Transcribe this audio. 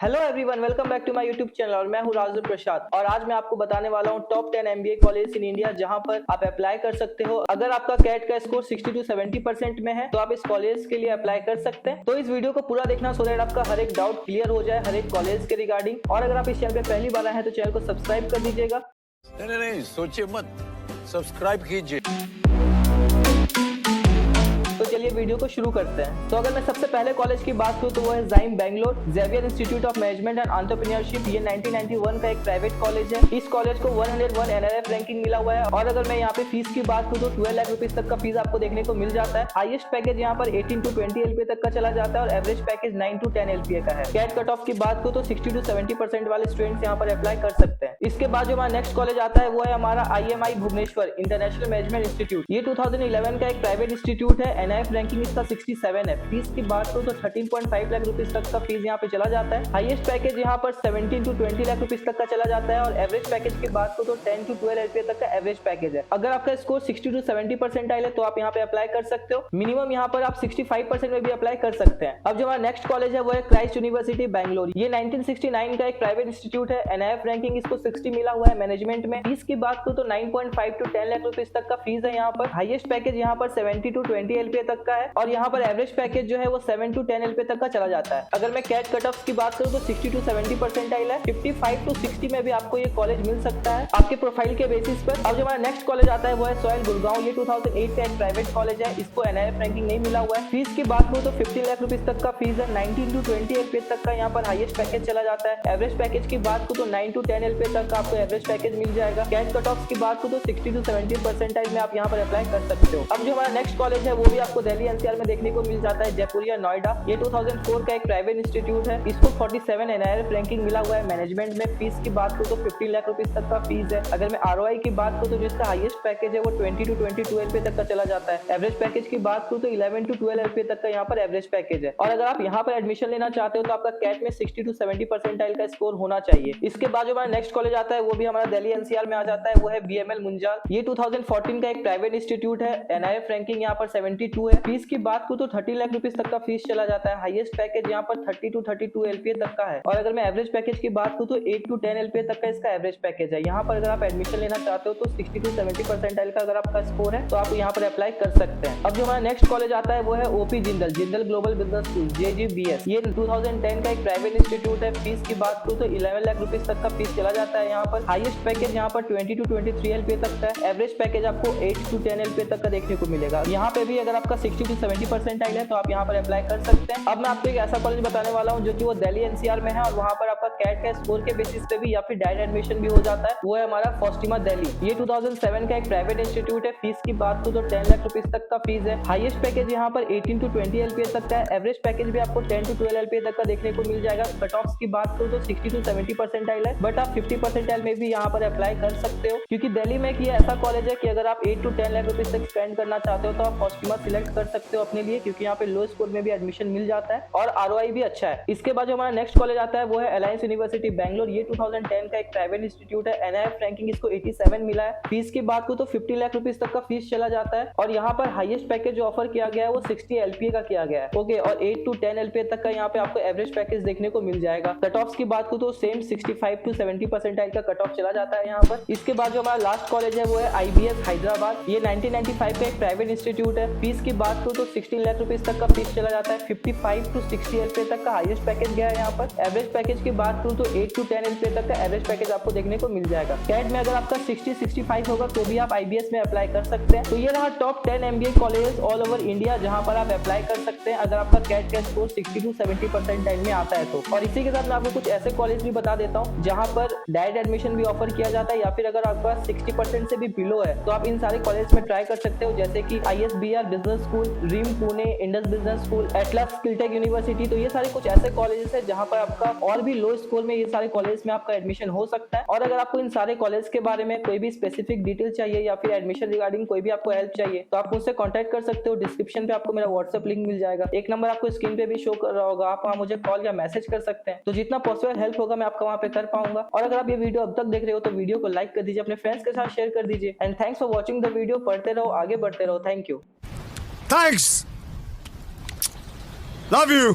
Hello everyone, welcome back to my YouTube channel और मैं हूं राजू प्रसाद। और आज मैं आपको बताने वाला हूं top 10 MBA college in India जहां पर आप अप्लाई कर सकते हो। अगर आपका कैट का स्कोर 60 to 70% में है तो आप इस कॉलेज के लिए अप्लाई कर सकते हैं। तो इस वीडियो को पूरा देखना सो दैट आपका हर एक डाउट क्लियर हो जाए हर एक कॉलेज के रिगार्डिंग। और अगर आप इस चैनल पे पहली बार आए हैं तो चैनल को सब्सक्राइब कर दीजिएगा। नहीं, सोचिए मत, सब्सक्राइब कीजिए। तो चलिए वीडियो को शुरू करते हैं। तो अगर मैं सबसे पहले कॉलेज की बात करूं तो वो है XIME Bangalore Xavier Institute of Management and Entrepreneurship. ये 1991 का एक प्राइवेट कॉलेज है। इस कॉलेज को 101 एनआरएफ रैंकिंग मिला हुआ है। और अगर मैं यहाँ पे फीस की बात करूं तो 12 लाख रुपीज तक का फीस आपको देखने को मिल जाता है। हाईएस्ट पैकेज यहाँ पर 18 to 20 एलपीए तक का चला जाता है और एवरेज पैकेज 9 to 10 एलपीए का है। कैट कट ऑफ की बात करूं तो 60 to 70% वाले स्टूडेंट्स यहाँ पर अप्लाई कर सकते हैं। इसके बाद जो हमारा नेक्स्ट कॉलेज आता है वो है हमारा IMI Bhubaneswar International Management Institute. ये 2011 का एक प्राइवेट इंस्टीट्यूट है। एनआईएफ रैंकिंग इसका 67 है। फीस की बात करूं तो 13.5 लाख रुपीज तक का फीस यहाँ पे चला जाता है। हाईएस्ट पैकेज यहाँ पर 17 to 20 लाख रुपीज तक का चला जाता है और एवरेज पैकेज की बात करूं तो 10 to 12 एलपीए तक का एवरेज पैकेज है। अगर आपका स्कोर 60 to 70% आए तो आप यहाँ पे अप्लाई कर सकते हो। मिनिमम यहाँ पर आप 65% में भी अप्लाई कर सकते हैं। अब जो हमारा नेक्स्ट कॉलेज है वो है क्राइस्ट यूनिवर्सिटी बैंगलोर। ये 1969 का एक प्राइवेट इंस्टीट्यूट है। एनआईएफ रैंकिंग इसको 60 मिला हुआ है मैनेजमेंट में। फीस की बात करूं तो 9.5 to 10 लाख रुपीज तक का फीस है यहाँ पर। हाईएस्ट पैकेज यहाँ पर 70 to 20 एलपीए तक का है और यहाँ पर एवरेज पैकेज जो है वो 7 to 10 एलपीए तक का चला जाता है। अगर मैं कैट कट ऑफ की बात करूं तो 60 to 70% है। 55 to 60 में भी आपको ये कॉलेज मिल सकता है आपके प्रोफाइल के बेसिस पर। अब जो हमारा नेक्स्ट कॉलेज आता है वो है सॉयल गुड़गांव। ये 2008 का एक प्राइवेट कॉलेज है। इसको एनआईएफ रैंकिंग नहीं मिला हुआ है। फीस की बात करूं तो 15 लाख रुपीज तक का फीस है। 19 to 20 एलपीए तक का यहाँ पर हाईएस्ट पैकेज चला जाता है। एवरेज पैकेज की बात करूं तो 9 to 10 एलपीए तक का आपको एवरेज पैकेज मिल जाएगा। कैट कट ऑफ की बात करूं तो 60 to 70% में आप यहाँ पर अप्लाई कर सकते हो। अब जो हमारा नेक्स्ट कॉलेज है वो भी आपको दिल्ली एनसीआर में देखने को मिल जाता है, जयपुरिया नोएडा। ये 2004 का एक प्राइवेट इंस्टीट्यूट है। इसको 47 एनआईएफ रैंकिंग मिला हुआ है मैनेजमेंट में। फीस की बात करूं तो 15 लाख रुपीज तक का फीस है। अगर मैं आरओआई की बात करूं तो जिसका हाईएस्ट पैकेज है वो 20 to 22 एलपीए तक का चला जाता है। एवरेज पैकेज की बात करूं तो 11 to 12 एलपीए तक का यहाँ पर एवरेज पैकेज है। और अगर आप यहाँ पर एडमिशन लेना चाहते हो तो आपका कैट में 60 to 70% का स्कोर होना चाहिए। इसके बाद जो हमारा नेक्स्ट कॉलेज आता है वो भी हमारा दिल्ली एनसीआर में आ जाता है, वो है बीएमएल मुंजाल। ये 2014 का एक प्राइवेट इंस्टीट्यूट है। एनआईएफ रैंकिंग यहाँ पर 72 है। फीस की बात करूं तो 30 लाख रुपीज तक का फीस चला जाता है। हाईएस्ट पैकेज यहाँ पर 30 to 32 एलपीए तक का है। और अगर मैं एवरेज पैकेज की बात करूं तो 8 to 10 एलपीए तक का इसका एवरेज पैकेज है। यहाँ पर अगर आप एडमिशन लेना चाहते हो तो 60 to 70% का अगर आपका स्कोर है तो आप यहाँ पर अप्लाई कर सकते हैं। अब जो हमारा नेक्स्ट कॉलेज आता है वो है OP Jindal Jindal global business school JGBS। ये 2010 का एक प्राइवेट इंस्टीट्यूट है। फीस की बात करूं तो 11 लाख रुपीज तक का फीस चला जाता है यहाँ पर। हाईएस्ट पैकेज यहाँ पर 20 to 23 एलपीए तक का है। एवरेज पैकेज आपको 8 to 10 एलपीए तक का देखने को मिलेगा। यहाँ पे भी अगर आपका 60 to 70% है तो आप यहाँ पर अप्लाई कर सकते हैं। अब मैं आपको एक ऐसा कॉलेज बताने वाला हूँ जो कि वो दिल्ली एनसीआर में है और वहाँ पर आपका कैट का स्कोर के बेसिस पे भी या फिर डायरेक्ट एडमिशन भी हो जाता है। वो है हमारा फास्टिमा दिल्ली। ये 2007 का एक प्राइवेट इंस्टीट्यूट है। फीस की बात करूं तो 10 लाख रुपीज तक का फीस है। हाईएस्ट पैकेज यहाँ पर 18 to 20 एलपीए तक का है। एवरेज पैकेज भी आपको 10 to 12 एलपीए तक का देखने को मिल जाएगा। कट ऑफ की बात करूं तो 60 to 70% है, बट आप 50% में भी यहाँ पर अप्लाई कर सकते हो क्योंकि दिल्ली में एक ये ऐसा कॉलेज है कि अगर आप 8 to 10 लाख रुपीज तक स्पेंड करना चाहते हो तो आप फास्टिमा सिलेक्ट कर सकते हो अपने लिए, क्योंकि यहाँ पे लो स्कोर में भी एडमिशन मिल जाता है और आरओआई भी अच्छा है। इसके बाद जो हमारा नेक्स्ट कॉलेज आता है वो है अलायंस यूनिवर्सिटी बैंगलोर। ये 2010 का एक प्राइवेट इंस्टीट्यूट है। एनआईएफ रैंकिंग इसको 87 मिला है। फीस की बात करूं तो 50 लाख रुपीज तक का फीस चला जाता है और यहाँ पर हाईएस्ट पैकेज जो ऑफर किया गया है वो 60 एलपीए का किया गया है। ओके, और 8 to 10 एलपीए तक का यहाँ पे आपको एवरेज पैकेज देखने को मिल जाएगा। कट ऑफ की बात करूं तो सेम 65 to 70% का कट ऑफ चला जाता है यहाँ पर। इसके बाद जो हमारा लास्ट कॉलेज है वो है IBS हैदराबाद। ये 1995 का एक प्राइवेट इंस्टीट्यूट है। फीस की बात करूं तो 16 लाख रुपीज तक का फीस चला जाता है। 55 to 60 एलपीए तक का हाईएस्ट पैकेज गया है यहाँ पर। एवरेज पैकेज की बात करूं तो 8 to 10 एलपीए तक का एवरेज पैकेज आपको देखने को मिल जाएगा। कैट में अगर आपका 60-65 होगा तो भी आप IBS में अप्लाई कर सकते हैं। तो ये रहा top 10 MBA college all over India जहां पर आप अप्लाई कर सकते हैं अगर आपका कैट का स्कोर 60 to 70% में आता है तो। और इसी के साथ मैं आपको कुछ ऐसे कॉलेज भी बता देता हूँ जहां पर डायरेक्ट एडमिशन भी ऑफर किया जाता है, या फिर अगर आपका 60% से भी बिलो है तो आप इन सारे कॉलेज में ट्राई कर सकते हो, जैसे कि ISBR बिजनेस स्कूल, रीम Pune, Indus business school, Atlas SkillTech university. तो ये सारे कुछ ऐसे कॉलेजेस है जहां पर आपका और भी लो स्कोर में ये सारे कॉलेज में आपका एडमिशन हो सकता है। और अगर आपको इन सारे कॉलेज के बारे में कोई भी स्पेसिफिक डिटेल चाहिए या फिर एडमिशन रिगार्डिंग कोई भी आपको हेल्प चाहिए तो आप मुझसे कांटेक्ट कर सकते हो। डिस्क्रिप्शन पे आपको मेरा व्हाट्सएप लिंक मिल जाएगा। एक नंबर आपको स्क्रीन पे भी शो कर रहा होगा, आप वहां मुझे कॉल या मैसेज कर सकते हैं। तो जितना पॉसिबल हेल्प होगा मैं आपका वहां पे कर पाऊंगा। और अगर आप ये वीडियो अब तक देख रहे हो तो वीडियो को लाइक कर दीजिए, अपने फ्रेंड्स के साथ शेयर कर दीजिए। And thanks for watching the video. पढ़ते रहो, आगे बढ़ते रहो। Thank you. Thanks, love you.